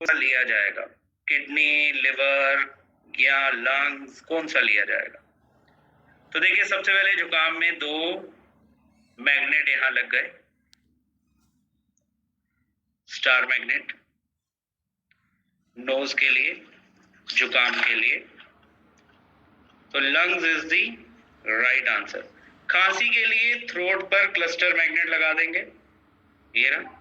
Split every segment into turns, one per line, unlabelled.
सा लिया जाएगा, किडनी, लिवर या लंग्स, कौन सा लिया जाएगा? तो देखिए, सबसे पहले जुकाम में 2 मैग्नेट यहां लग गए, स्टार मैग्नेट, नोज के लिए, जुकाम के लिए। तो lungs is the right answer. खांसी के लिए थ्रोट पर क्लस्टर मैग्नेट लगा देंगे, ये रहा।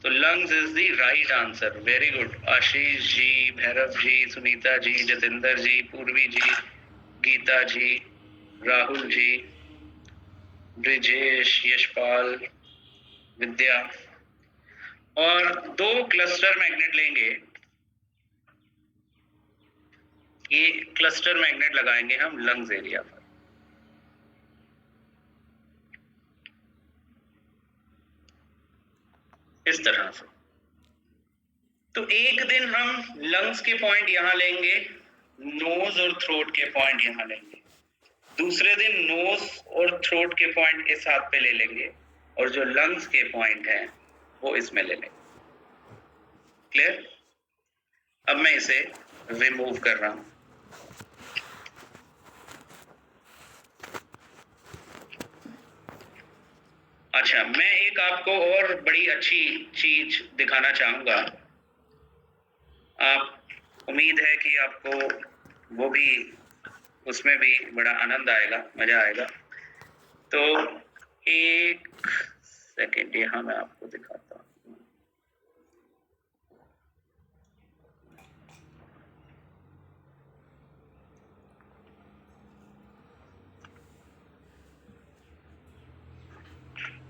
तो lungs is the right answer. Very good Ashish ji, Bhairav ji, Sunita ji, Jatinder ji, Purvi ji, Gita जी, राहुल जी, ब्रिजेश, यशपाल, विद्या। और 2 क्लस्टर मैग्नेट लेंगे, ये क्लस्टर मैग्नेट लगाएंगे हम लंग्स एरिया पर। इस तरह से। तो एक दिन हम लंग्स के पॉइंट यहां लेंगे, नोज और थ्रोट के पॉइंट यहां लेंगे। दूसरे दिन नोज और थ्रोट के पॉइंट इस हाथ पे ले लेंगे, और जो लंग्स के पॉइंट हैं वो इसमें ले लेंगे। क्लियर? अब मैं इसे रिमूव कर रहा हूं। अच्छा, मैं एक आपको और बड़ी अच्छी चीज दिखाना चाहूंगा। आप, उम्मीद है कि आपको वो भी, उसमें भी बड़ा आनंद आएगा, मजा आएगा। तो एक सेकेंड, यहां मैं आपको दिखाता हूं।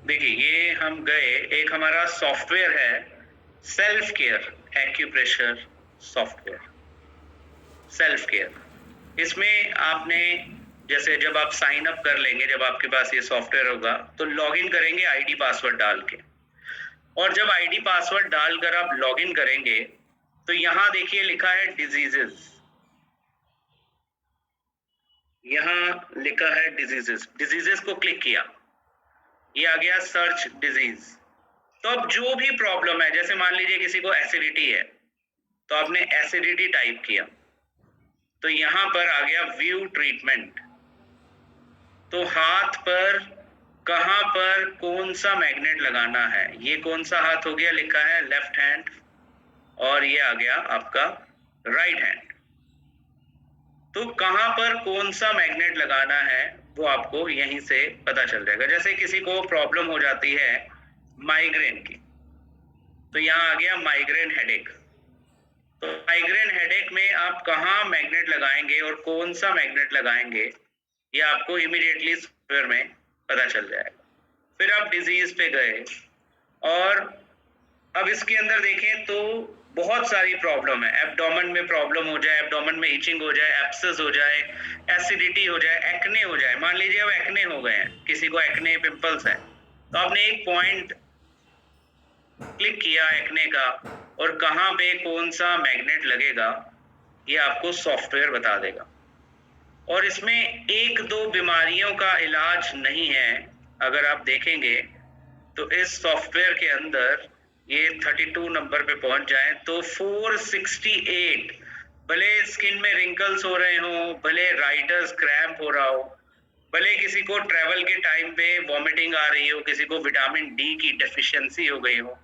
देखिए, ये हम गए, एक हमारा सॉफ्टवेयर है, self care acupressure software, self care. इसमें आपने, जैसे जब आप साइन अप कर लेंगे, जब आपके पास ये सॉफ्टवेयर होगा, तो लॉगिन करेंगे आईडी पासवर्ड डाल के। और जब आईडी पासवर्ड डालकर आप लॉगिन करेंगे, तो यहां देखिए लिखा है डिजीजेस, यहां लिखा है डिजीजेस। डिजीजेस को क्लिक किया, ये आ गया सर्च डिजीज। तो अब जो भी प्रॉब्लम है, जैसे मान लीजिए किसी को एसिडिटी है, तो आपने एसिडिटी टाइप किया, तो यहां पर आ गया व्यू ट्रीटमेंट। तो हाथ पर कहां पर कौन सा मैग्नेट लगाना है, ये कौन सा हाथ हो गया, लिखा है लेफ्ट हैंड, और ये आ गया आपका राइट हैंड। तो कहां पर कौन सा मैग्नेट लगाना है वो आपको यहीं से पता चल जाएगा। जैसे किसी को प्रॉब्लम हो जाती है माइग्रेन की, तो यहाँ आ गया माइग्रेन हेडेक। तो माइग्रेन हेडेक में आप कहाँ मैग्नेट लगाएंगे और कौन सा मैग्नेट लगाएंगे, ये आपको इमीडिएटली सॉफ्टवेयर में पता चल जाएगा। फिर आप डिजीज पे गए, और अब इसके अंदर देखें तो बहुत सारी प्रॉब्लम है। एब्डोमेन में प्रॉब्लम हो जाए, एब्डोमेन में इचिंग हो जाए, एब्सेस हो जाए, एसिडिटी हो जाए, एक्ने हो जाए। मान लीजिए अब एक्ने हो गए हैं, किसी को एक्ने, पिंपल्स है, तो आपने एक पॉइंट क्लिक किया एक्ने का, और कहां पे कौन सा मैग्नेट लगेगा ये आपको सॉफ्टवेयर बता देगा। और इसमें 1-2 बीमारियों का इलाज नहीं है। अगर आप देखेंगे तो इस सॉफ्टवेयर के अंदर ये 32 नंबर पे पहुंच जाए तो 468, भले स्किन में रिंकल्स हो रहे हो, भले राइटर्स क्रैम्प हो रहा हो, भले किसी को ट्रेवल के टाइम पे वॉमिटिंग आ रही हो, किसी को विटामिन डी की डेफिशिएंसी हो गई हो,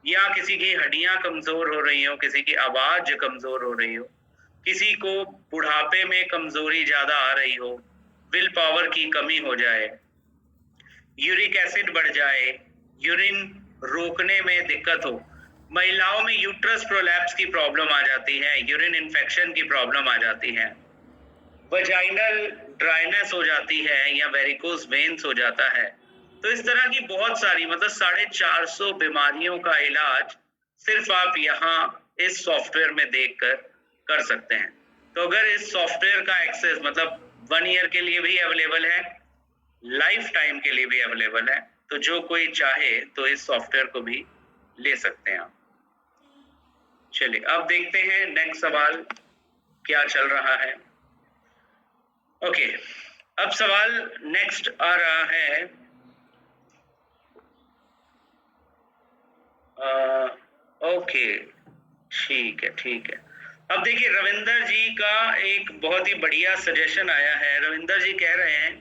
या किसी की हड्डियां कमजोर हो रही हो, किसी की आवाज कमजोर हो रही हो, किसी को बुढ़ापे में कमजोरी ज्यादा आ रही हो, विल पावर की कमी हो जाए, यूरिक एसिड बढ़ जाए, यूरिन रोकने में दिक्कत हो, महिलाओं में यूट्रस प्रोलैप्स की प्रॉब्लम आ जाती है, यूरिन इन्फेक्शन की प्रॉब्लम आ जाती है, वजाइनल ड्राइनेस हो जाती है, या वेरिकोस वेन्स हो जाता है। तो इस तरह की बहुत सारी, मतलब 450 बीमारियों का इलाज सिर्फ आप यहाँ इस सॉफ्टवेयर में देखकर कर सकते हैं। तो अगर इस सॉफ्टवेयर का एक्सेस, मतलब 1 ईयर के लिए भी अवेलेबल है, लाइफ टाइम के लिए भी अवेलेबल है, तो जो कोई चाहे तो इस सॉफ्टवेयर को भी ले सकते हैं आप। चलिए अब देखते हैं नेक्स्ट सवाल क्या चल रहा है। ओके, अब सवाल नेक्स्ट आ रहा है, ओके ठीक है। अब देखिए रविंदर जी का एक बहुत ही बढ़िया सजेशन आया है। रविंदर जी कह रहे हैं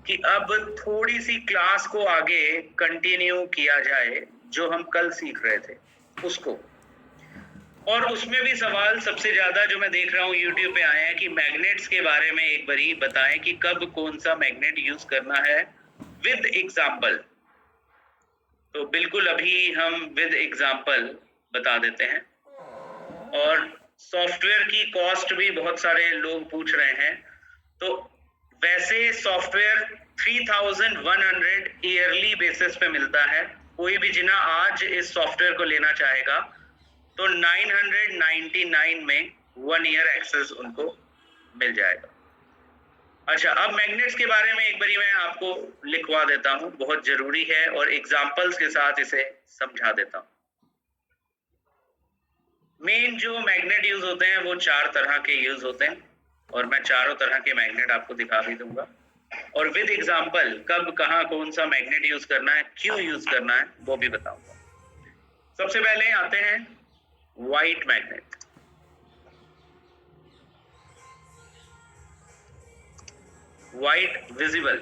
कि अब थोड़ी सी क्लास को आगे कंटिन्यू किया जाए, जो हम कल सीख रहे थे उसको। और उसमें भी सवाल सबसे ज्यादा जो मैं देख रहा हूँ यूट्यूब पे आए हैं कि मैग्नेट्स के बारे में एक बारी बताएं कि कब कौन सा मैग्नेट यूज करना है विद एग्जाम्पल। तो बिल्कुल अभी हम विद एग्जाम्पल बता देते हैं। और सॉफ्टवेयर की कॉस्ट भी बहुत सारे लोग पूछ रहे हैं। तो वैसे सॉफ्टवेयर 3100 ईयरली बेसिस पे मिलता है। कोई भी जिना आज इस सॉफ्टवेयर को लेना चाहेगा तो 999 में 1 ईयर एक्सेस उनको मिल जाएगा। अच्छा, अब मैग्नेट्स के बारे में एक बारी मैं आपको लिखवा देता हूं, बहुत जरूरी है, और एग्जाम्पल्स के साथ इसे समझा देता हूं। मेन जो मैग्नेट यूज होते हैं वो 4 तरह के यूज होते हैं, और मैं चारों तरह के मैग्नेट आपको दिखा भी दूंगा। और विद एग्जाम्पल कब कहाँ कौन सा मैग्नेट यूज करना है, क्यों यूज करना है, वो भी बताऊंगा। सबसे पहले आते हैं white magnet. White visible,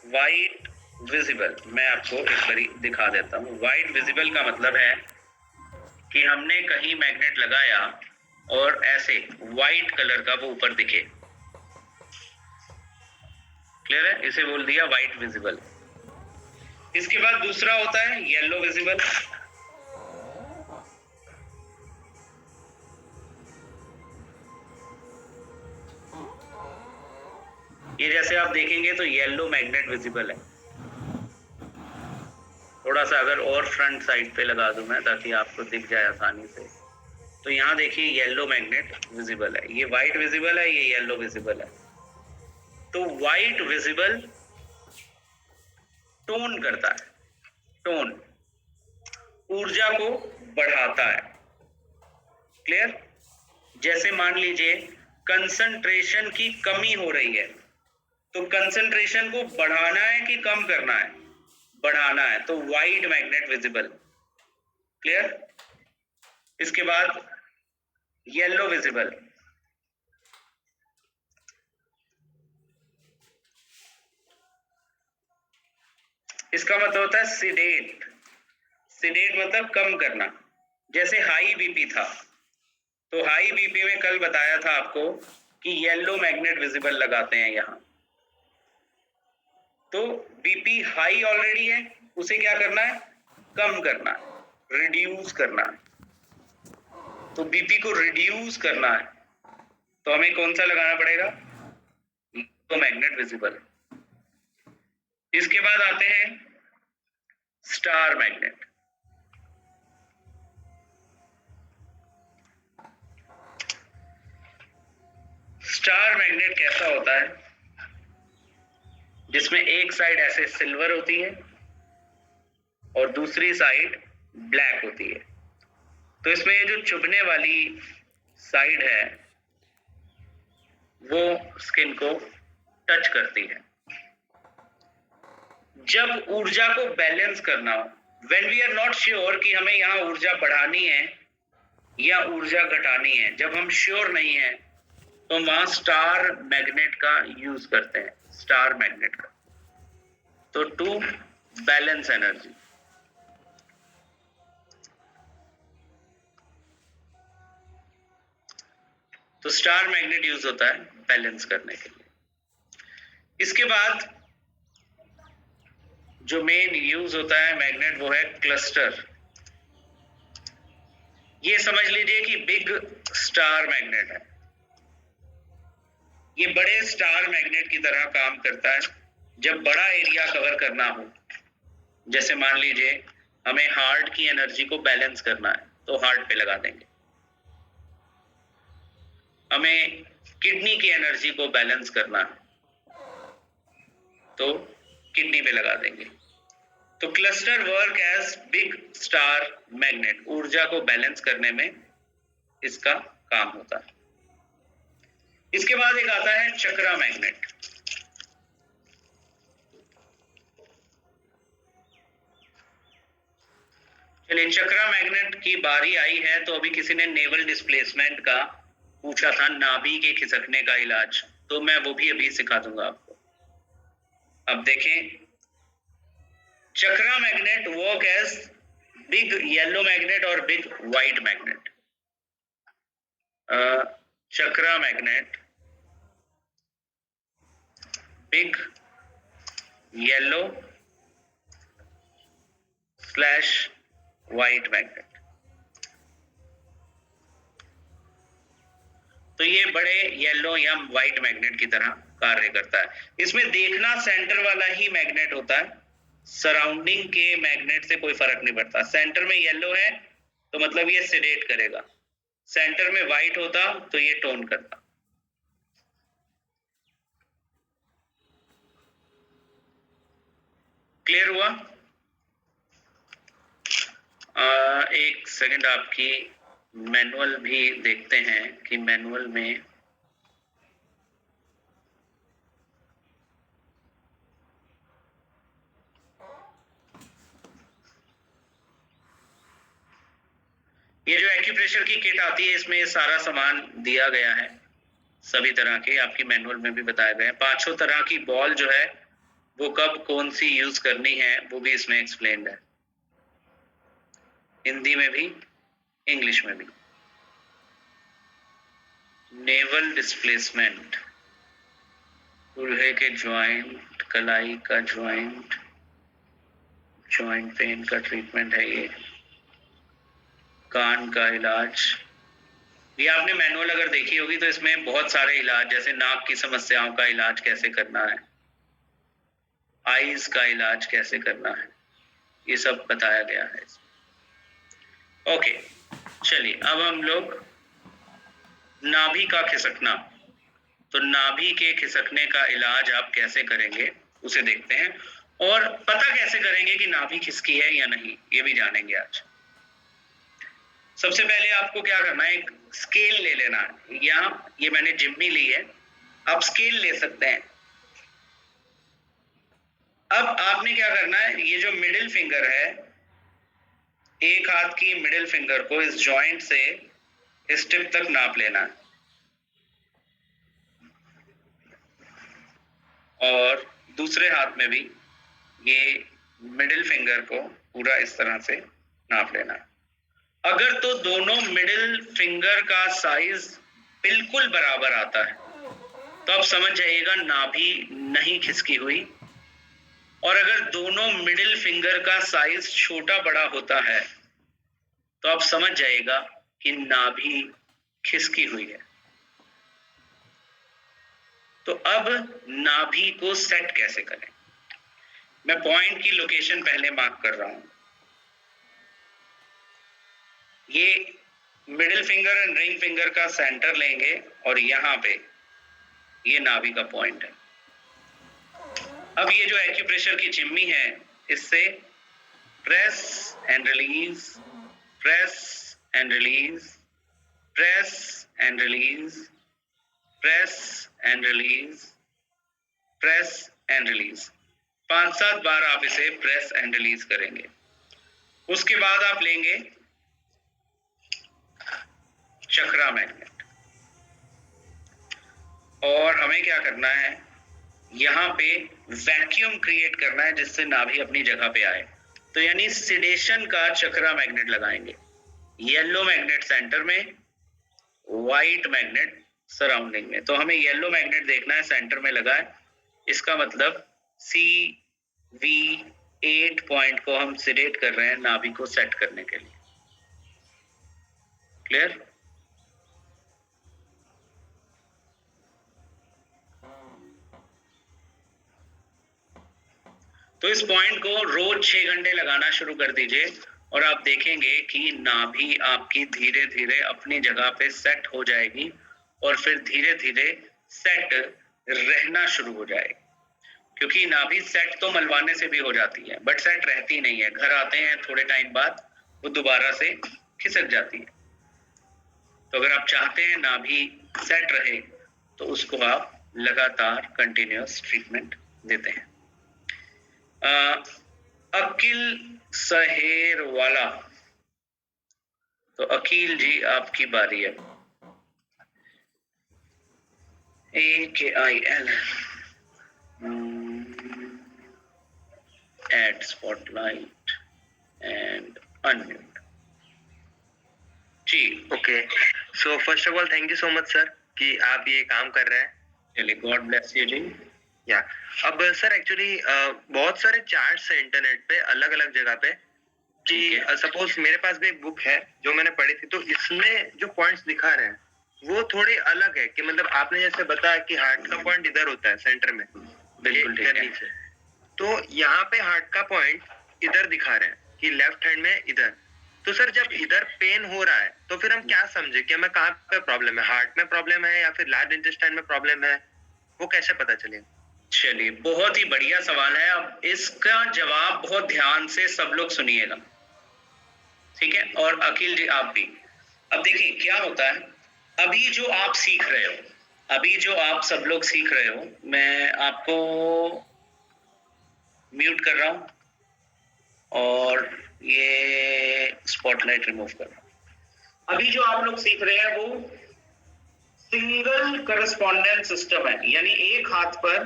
white visible मैं आपको एक बारी दिखा देता हूं। व्हाइट विजिबल का मतलब है कि हमने कहीं मैग्नेट लगाया और ऐसे व्हाइट कलर का वो ऊपर दिखे। क्लियर है? इसे बोल दिया व्हाइट विजिबल। इसके बाद दूसरा होता है येलो विजिबल। ये जैसे आप देखेंगे तो येलो मैग्नेट विजिबल है। थोड़ा सा अगर और फ्रंट साइड पे लगा दूं मैं ताकि आपको दिख जाए आसानी से, तो यहाँ देखिए येलो मैग्नेट विजिबल है। ये व्हाइट विजिबल है, ये येलो विजिबल है। तो व्हाइट विजिबल टोन करता है, टोन ऊर्जा को बढ़ाता है। क्लियर? जैसे मान लीजिए कंसंट्रेशन की कमी हो रही है, तो कंसंट्रेशन को बढ़ाना है कि कम करना है? बढ़ाना है, तो व्हाइट मैग्नेट विजिबल। क्लियर? इसके बाद येलो विजिबल। इसका मतलब होता है सिडेट। सिडेट मतलब कम करना। जैसे हाई बीपी था, तो हाई बीपी में कल बताया था आपको कि येलो मैग्नेट विजिबल लगाते हैं यहां। तो बीपी हाई ऑलरेडी है, उसे क्या करना है? कम करना है, रिड्यूस करना है। तो बीपी को रिड्यूस करना है तो हमें कौन सा लगाना पड़ेगा? तो मैग्नेट विजिबल। इसके बाद आते हैं स्टार मैग्नेट। स्टार मैग्नेट कैसा होता है? जिसमें एक साइड ऐसे सिल्वर होती है और दूसरी साइड ब्लैक होती है। तो इसमें ये जो चुभने वाली साइड है वो स्किन को टच करती है। जब ऊर्जा को बैलेंस करना हो, when we are not sure कि हमें यहाँ ऊर्जा बढ़ानी है या ऊर्जा घटानी है, जब हम श्योर नहीं है तो वहां स्टार मैग्नेट का यूज करते हैं, स्टार मैग्नेट का। तो टू बैलेंस एनर्जी। तो स्टार मैग्नेट यूज होता है बैलेंस करने के लिए। इसके बाद जो मेन यूज होता है मैग्नेट वो है क्लस्टर। ये समझ लीजिए कि बिग स्टार मैग्नेट है। ये बड़े स्टार मैग्नेट की तरह काम करता है जब बड़ा एरिया कवर करना हो। जैसे मान लीजिए हमें हार्ट की एनर्जी को बैलेंस करना है तो हार्ट पे लगा देंगे। हमें किडनी की एनर्जी को बैलेंस करना है तो किडनी पे लगा देंगे। तो cluster work as big star magnet. ऊर्जा को बैलेंस करने में इसका काम होता है। इसके बाद एक आता है चक्रा मैग्नेट। चलिए, चक्रा मैग्नेट की बारी आई है। तो अभी किसी ने नेवल डिस्प्लेसमेंट का पूछा था, नाभि के खिसकने का इलाज, तो मैं वो भी अभी सिखा दूंगा आपको। अब देखें, chakra magnet work as big yellow magnet और big white magnet. Chakra magnet, big yellow slash white magnet. तो ये बड़े येलो या व्हाइट मैग्नेट की तरह कार्य करता है। इसमें देखना सेंटर वाला ही मैग्नेट होता है, सराउंडिंग के मैग्नेट से कोई फर्क नहीं पड़ता। सेंटर में येलो है तो मतलब ये सेडेट करेगा, सेंटर में व्हाइट होता तो ये टोन करता। क्लियर हुआ? एक सेकंड, आपकी मैनुअल भी देखते हैं कि मैनुअल में ये जो एक्यूप्रेशर की किट आती है, इसमें सारा सामान दिया गया है, सभी तरह के आपकी मैनुअल में भी बताया गया है। 5 तरह की बॉल जो है वो कब कौन सी यूज करनी है वो भी इसमें एक्सप्लेन्ड है, हिंदी में भी इंग्लिश में भी। नेवल डिस्प्लेसमेंट, कुल्हे के ज्वाइंट, कलाई का ज्वाइंट, ज्वाइंट पेन का ट्रीटमेंट है ये। कान का इलाज, ये आपने मैनुअल अगर देखी होगी तो इसमें बहुत सारे इलाज, जैसे नाक की समस्याओं का इलाज कैसे करना है, आईज का इलाज कैसे करना है, ये सब बताया गया है इसमें। ओके, चलिए अब हम लोग नाभि का खिसकना, तो नाभि के खिसकने का इलाज आप कैसे करेंगे उसे देखते हैं, और पता कैसे करेंगे कि नाभि खिसकी है या नहीं ये भी जानेंगे आज। सबसे पहले आपको क्या करना है, एक स्केल ले लेना है। यहाँ ये मैंने जिम्मी ली है, आप स्केल ले सकते हैं। अब आपने क्या करना है, ये जो मिडिल फिंगर है, एक हाथ की मिडिल फिंगर को इस जॉइंट से इस टिप तक नाप लेना है, और दूसरे हाथ में भी ये मिडिल फिंगर को पूरा इस तरह से नाप लेना है। अगर तो दोनों मिडिल फिंगर का साइज बिल्कुल बराबर आता है तो आप समझ जाइएगा नाभि नहीं खिसकी हुई, और अगर दोनों मिडिल फिंगर का साइज छोटा बड़ा होता है तो आप समझ जाइएगा कि नाभि खिसकी हुई है। तो अब नाभि को सेट कैसे करें, मैं पॉइंट की लोकेशन पहले मार्क कर रहा हूं। ये middle finger and ring finger का सेंटर लेंगे और यहां पे ये नाभि का पॉइंट है। अब ये जो एक्यूप्रेशर की चिम्मी है, इससे press and release, press and release, press and release, press and release, press and release, 5-7 बार आप इसे प्रेस एंड रिलीज करेंगे। उसके बाद आप लेंगे चक्रा मैग्नेट, और हमें क्या करना है, यहां पे वैक्यूम क्रिएट करना है जिससे नाभि अपनी जगह पे आए। तो यानी सिडेशन का चक्रा मैग्नेट लगाएंगे, येलो मैग्नेट सेंटर में, व्हाइट मैग्नेट सराउंडिंग में। तो हमें येलो मैग्नेट देखना है सेंटर में लगा है, इसका मतलब CV8 पॉइंट को हम सिडेट कर रहे हैं नाभि को सेट करने के लिए। क्लियर? तो इस पॉइंट को रोज 6 घंटे लगाना शुरू कर दीजिए और आप देखेंगे कि नाभि आपकी धीरे धीरे अपनी जगह पे सेट हो जाएगी, और फिर धीरे धीरे सेट रहना शुरू हो जाएगी। क्योंकि नाभि सेट तो मलवाने से भी हो जाती है, बट सेट रहती नहीं है। घर आते हैं थोड़े टाइम बाद वो दोबारा से खिसक जाती है। तो अगर आप चाहते हैं नाभि सेट रहे तो उसको आप लगातार कंटिन्यूअस ट्रीटमेंट देते हैं। अकील सहेर वाला, तो अकील जी आपकी बारी है। AKIL add spotlight and unmute जी।
Okay, so first of all thank you so much sir कि आप ये काम कर रहे हैं।
चलिए, गॉड ब्लेस यू जी।
या अब सर एक्चुअली बहुत सारे चार्ट्स है इंटरनेट पे अलग अलग जगह पे कि सपोज मेरे पास भी एक बुक है जो मैंने पढ़ी थी, तो इसमें जो पॉइंट्स दिखा रहे हैं वो थोड़े अलग है कि मतलब आपने जैसे बताया कि हार्ट का पॉइंट इधर होता है सेंटर में,
बिल्कुल ठीक है।
नीचे, तो यहाँ पे हार्ट का पॉइंट इधर दिखा रहे हैं कि लेफ्ट हैंड में इधर। तो सर जब इधर पेन हो रहा है तो फिर हम क्या समझे कि हमें कहाँ पे प्रॉब्लम है, हार्ट में प्रॉब्लम है या फिर लार्ज इंटेस्टाइन में प्रॉब्लम है, वो कैसे पता चलेगा?
चलिए, बहुत ही बढ़िया सवाल है। अब इसका जवाब बहुत ध्यान से सब लोग सुनिएगा, ठीक है? और अखिल जी आप भी। अब देखिए क्या होता है, अभी जो आप सीख रहे हो, अभी जो आप सब लोग सीख रहे हो, मैं आपको म्यूट कर रहा हूं और ये स्पॉटलाइट रिमूव कर रहा हूं। अभी जो आप लोग सीख रहे हैं वो सिंगल करस्पॉन्डेंस सिस्टम है, यानी एक हाथ पर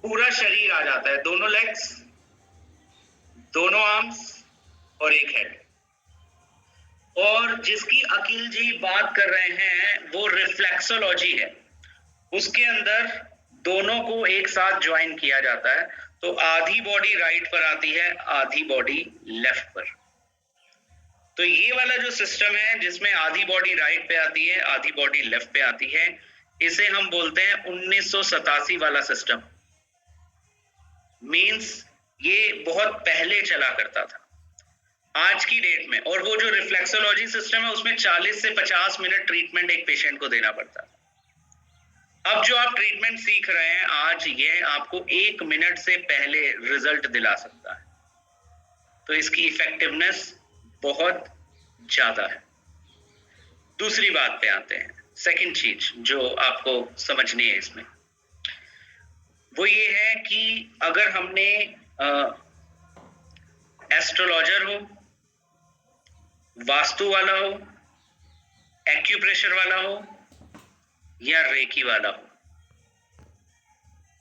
पूरा शरीर आ जाता है, दोनों लेग्स, दोनों आर्म्स और एक हेड। और जिसकी अकील जी बात कर रहे हैं वो रिफ्लेक्सोलॉजी है, उसके अंदर दोनों को एक साथ ज्वाइन किया जाता है। तो आधी बॉडी राइट पर आती है, आधी बॉडी लेफ्ट पर। तो ये वाला जो सिस्टम है जिसमें आधी बॉडी राइट पे आती है, आधी बॉडी लेफ्ट पे आती है, इसे हम बोलते हैं 1987 वाला सिस्टम। मींस ये बहुत पहले चला करता था। आज की डेट में, और वो जो रिफ्लेक्सोलॉजी सिस्टम है उसमें 40 से 50 मिनट ट्रीटमेंट एक पेशेंट को देना पड़ता है। अब जो आप ट्रीटमेंट सीख रहे हैं आज, ये आपको 1 मिनट से पहले रिजल्ट दिला सकता है। तो इसकी इफेक्टिवनेस बहुत ज्यादा है। दूसरी बात पे आते हैं, सेकंड चीज जो आपको समझनी है इसमें, वो ये है कि अगर हमने एस्ट्रोलॉजर हो, वास्तु वाला हो, एक्यूप्रेशर वाला हो या रेकी वाला हो,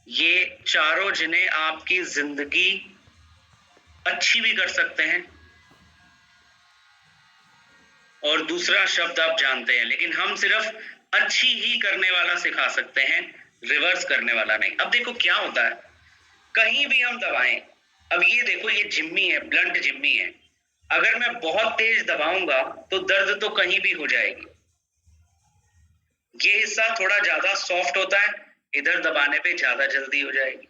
ये चारों जिन्हें आपकी जिंदगी अच्छी भी कर सकते हैं, और दूसरा शब्द आप जानते हैं, लेकिन हम सिर्फ अच्छी ही करने वाला सिखा सकते हैं, रिवर्स करने वाला नहीं। अब देखो क्या होता है, कहीं भी हम दबाएं, अब ये देखो ये जिम्मी है, ब्लंट जिम्मी है, अगर मैं बहुत तेज दबाऊंगा तो दर्द तो कहीं भी हो जाएगी। ये हिस्सा थोड़ा ज्यादा सॉफ्ट होता है, इधर दबाने पे ज्यादा जल्दी हो जाएगी।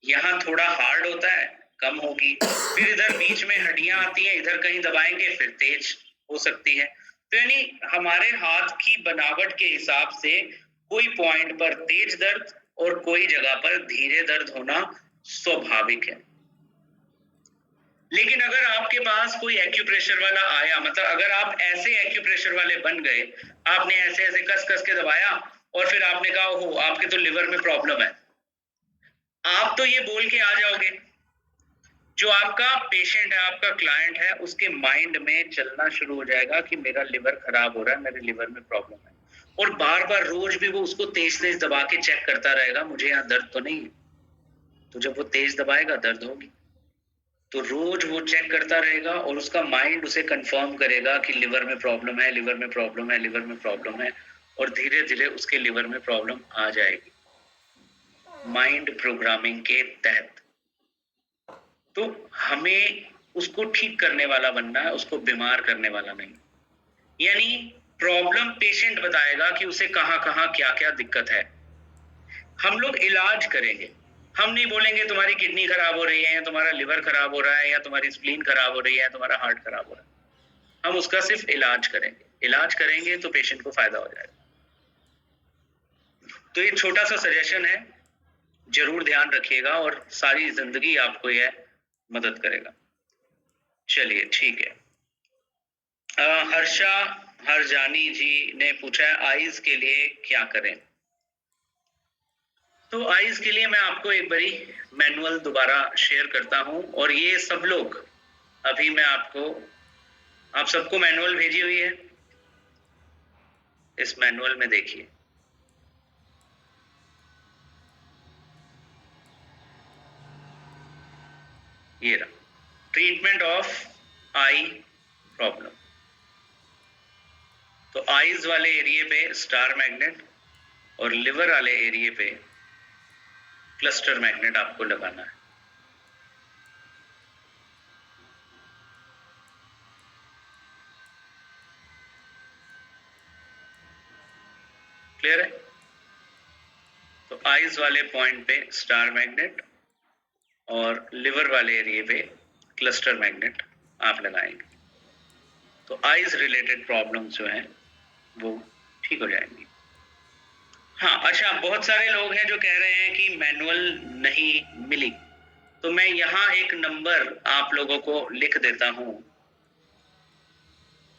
यहाँ थोड़ा हार्ड होता है, कम होगी। फिर इधर बीच में हड्डियां आती हैं, इधर कहीं दबाएंगे फिर तेज हो सकती है। तो यानी हमारे हाथ की बनावट के हिसाब से कोई पॉइंट पर तेज दर्द और कोई जगह पर धीरे दर्द होना स्वाभाविक है। लेकिन अगर आपके पास कोई एक्यूप्रेशर वाला आया, मतलब अगर आप ऐसे एक्यूप्रेशर वाले बन गए, आपने ऐसे ऐसे कस कस के दबाया और फिर आपने कहा ओहो आपके तो लिवर में प्रॉब्लम है, आप तो ये बोल के आ जाओगे, जो आपका पेशेंट है, आपका क्लाइंट है, उसके माइंड में चलना शुरू हो जाएगा कि मेरा लिवर खराब हो रहा है, मेरे लिवर में प्रॉब्लम है, और बार बार रोज भी वो उसको तेज तेज दबा के चेक करता रहेगा, मुझे यहाँ दर्द तो नहीं है। तो जब वो तेज दबाएगा दर्द होगी, तो रोज वो चेक करता रहेगा और उसका माइंड उसे कंफर्म करेगा कि लिवर में प्रॉब्लम है, लिवर में प्रॉब्लम है, लिवर में प्रॉब्लम है, और धीरे धीरे उसके लिवर में प्रॉब्लम आ जाएगी माइंड प्रोग्रामिंग के तहत। तो हमें उसको ठीक करने वाला बनना है, उसको बीमार करने वाला नहीं। यानी प्रॉब्लम पेशेंट बताएगा कि उसे कहाँ कहाँ क्या क्या दिक्कत है, हम लोग इलाज करेंगे। हम नहीं बोलेंगे तुम्हारी किडनी खराब हो रही है, तुम्हारा लिवर खराब हो रहा है, या तुम्हारी स्प्लीन खराब हो रही है, तुम्हारा हार्ट खराब हो रहा है। हम उसका सिर्फ इलाज करेंगे। इलाज करेंगे तो पेशेंट को फायदा हो जाएगा। तो ये छोटा सा सजेशन है, जरूर ध्यान रखिएगा और सारी जिंदगी आपको यह मदद करेगा। चलिए ठीक है। हर्षा हरजानी जी ने पूछा है आईज के लिए क्या करें। तो आईज के लिए मैं आपको एक बारी मैनुअल दोबारा शेयर करता हूं, और ये सब लोग अभी मैं आप सबको मैनुअल भेजी हुई है। इस मैनुअल में देखिए, ये रहा ट्रीटमेंट ऑफ आई प्रॉब्लम। तो आईज वाले एरिया पे स्टार मैग्नेट और लिवर वाले एरिया पे क्लस्टर मैग्नेट आपको लगाना है। क्लियर है? तो आईज वाले पॉइंट पे स्टार मैग्नेट और लिवर वाले एरिया पे क्लस्टर मैग्नेट आप लगाएंगे, तो आईज रिलेटेड प्रॉब्लम्स जो हैं वो ठीक हो जाएंगी। हाँ, अच्छा, बहुत सारे लोग हैं जो कह रहे हैं कि मैनुअल नहीं मिली, तो मैं यहाँ एक नंबर आप लोगों को लिख देता हूँ।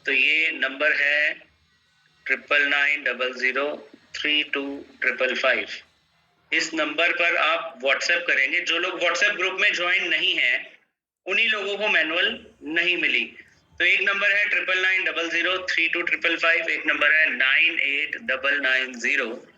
तो ये नंबर है 9990032555। इस नंबर पर आप व्हाट्सएप करेंगे। जो लोग व्हाट्सएप ग्रुप में ज्वाइन नहीं है उन्हीं लोगों को मैनुअल नहीं मिली। तो एक नंबर है 9990325555, एक नंबर है 9899032555।